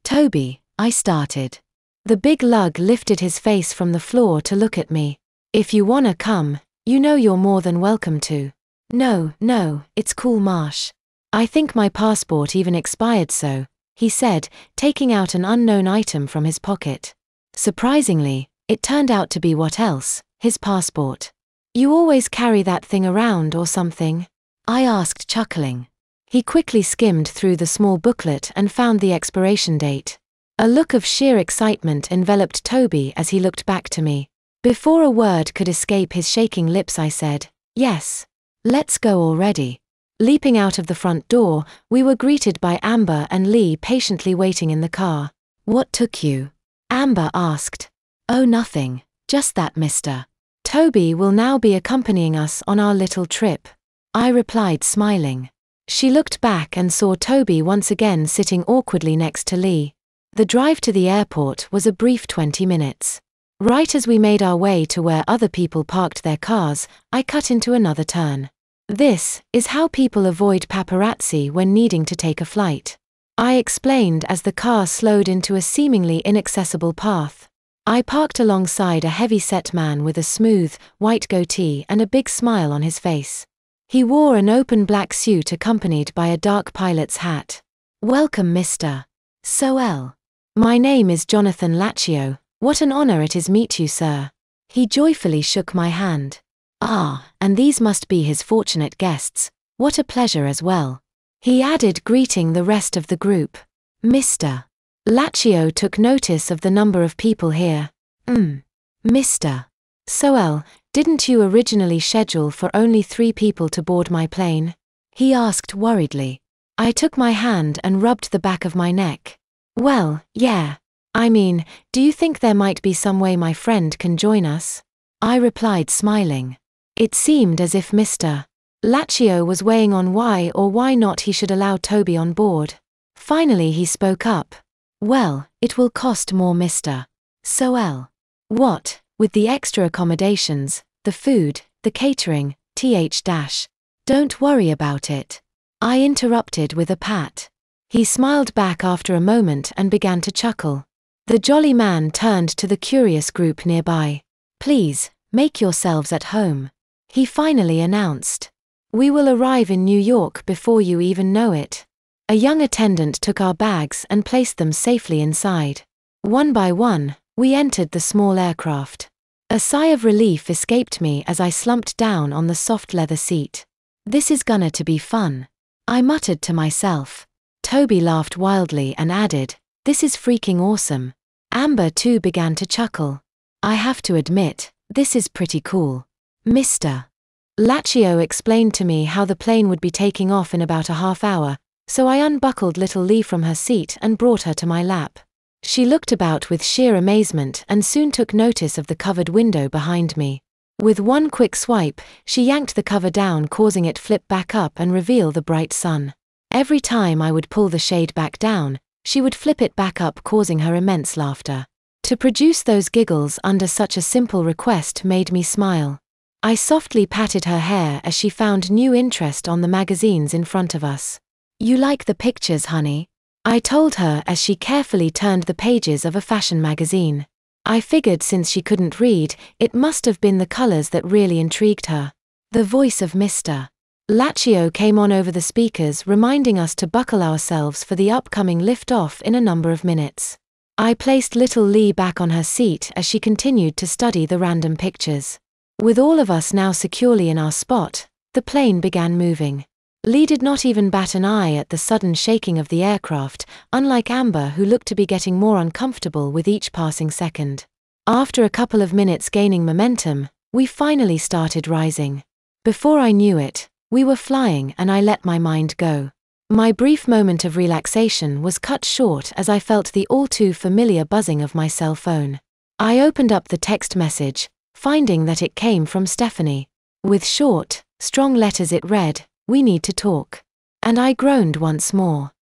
Toby, I started. The big lug lifted his face from the floor to look at me. If you wanna come, you know you're more than welcome to. No, it's cool, Marsh. I think my passport even expired so, he said, taking out an unknown item from his pocket. Surprisingly, it turned out to be what else, his passport. You always carry that thing around or something? I asked, chuckling. He quickly skimmed through the small booklet and found the expiration date. A look of sheer excitement enveloped Toby as he looked back to me. Before a word could escape his shaking lips, I said, "Yes. Let's go already." Leaping out of the front door, we were greeted by Amber and Lee patiently waiting in the car. "What took you?" Amber asked. "Oh, nothing. Just that, mister. Toby will now be accompanying us on our little trip," I replied, smiling. She looked back and saw Toby once again sitting awkwardly next to Lee. The drive to the airport was a brief 20 minutes. Right as we made our way to where other people parked their cars, I cut into another turn. This is how people avoid paparazzi when needing to take a flight, I explained as the car slowed into a seemingly inaccessible path. I parked alongside a heavy-set man with a smooth, white goatee and a big smile on his face. He wore an open black suit accompanied by a dark pilot's hat. "Welcome, Mr. Soel. My name is Jonathan Lachio. What an honor it is meet you, sir." He joyfully shook my hand. "Ah, and these must be his fortunate guests. What a pleasure as well," he added, greeting the rest of the group. Mr. Lachio took notice of the number of people here. Mr. Soel, didn't you originally schedule for only 3 people to board my plane?" he asked worriedly. I took my hand and rubbed the back of my neck. "Well, yeah. I mean, do you think there might be some way my friend can join us?" I replied, smiling. It seemed as if Mr. Lachio was weighing on why or why not he should allow Toby on board. Finally he spoke up. "Well, it will cost more, Mr. Soel." "What, with the extra accommodations, the food, the catering, Don't worry about it," I interrupted with a pat. He smiled back after a moment and began to chuckle. The jolly man turned to the curious group nearby. "Please, make yourselves at home," he finally announced. "We will arrive in New York before you even know it." A young attendant took our bags and placed them safely inside. One by one, we entered the small aircraft. A sigh of relief escaped me as I slumped down on the soft leather seat. "This is gonna to be fun," I muttered to myself. Toby laughed wildly and added, "This is freaking awesome." Amber too began to chuckle. "I have to admit, this is pretty cool." Mr. Lachio explained to me how the plane would be taking off in about a half hour, so I unbuckled little Lee from her seat and brought her to my lap. She looked about with sheer amazement and soon took notice of the covered window behind me. With one quick swipe, she yanked the cover down, causing it flip back up and reveal the bright sun. Every time I would pull the shade back down, she would flip it back up, causing her immense laughter. To produce those giggles under such a simple request made me smile. I softly patted her hair as she found new interest on the magazines in front of us. "You like the pictures, honey?" I told her as she carefully turned the pages of a fashion magazine. I figured since she couldn't read, it must have been the colors that really intrigued her. The voice of Mr. Lachio came on over the speakers, reminding us to buckle ourselves for the upcoming lift-off in a number of minutes. I placed little Lee back on her seat as she continued to study the random pictures. With all of us now securely in our spot, the plane began moving. Lee did not even bat an eye at the sudden shaking of the aircraft, unlike Amber, who looked to be getting more uncomfortable with each passing second. After a couple of minutes gaining momentum, we finally started rising. Before I knew it, we were flying and I let my mind go. My brief moment of relaxation was cut short as I felt the all-too-familiar buzzing of my cell phone. I opened up the text message, finding that it came from Stephanie. With short, strong letters it read, "We need to talk." And I groaned once more.